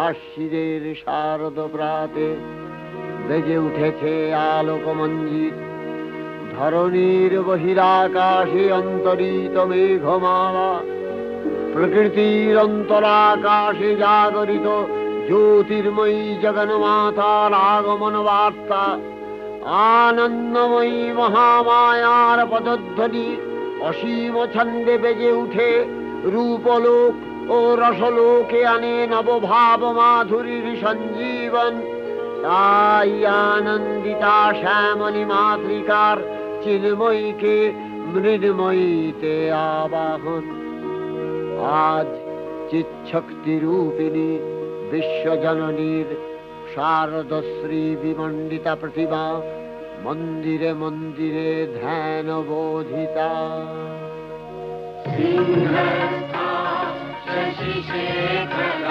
আশ্বিনের শারদ প্রাতে বেজে উঠেছে আলোকমঞ্জিত। ধরণীর বহিরাকাশে অন্তরিত মেঘমালা, প্রকৃতির অন্তরাকাশে জাগরিত জ্যোতির্ময়ী জগন্মাতার আগমন বার্তা। আনন্দময়ী মহামায়ার পদধ্বনি অসীম ছন্দে বেজে উঠে রূপলোক ও রসলোকে আনে নবভাব মাধুরীর সঞ্জীবন। তাই আনন্দিতা শ্যামলী মাতৃকার চিন্ময়ীকে মৃন্ময়ীতে আবাহন। আজ চিৎশক্তি রূপিণী বিশ্বজননীর শারদশ্রী বিমণ্ডিতা প্রতিমা মন্দিরে মন্দিরে ধ্যান বোধিতা। সিংহস্থা শশিশেখর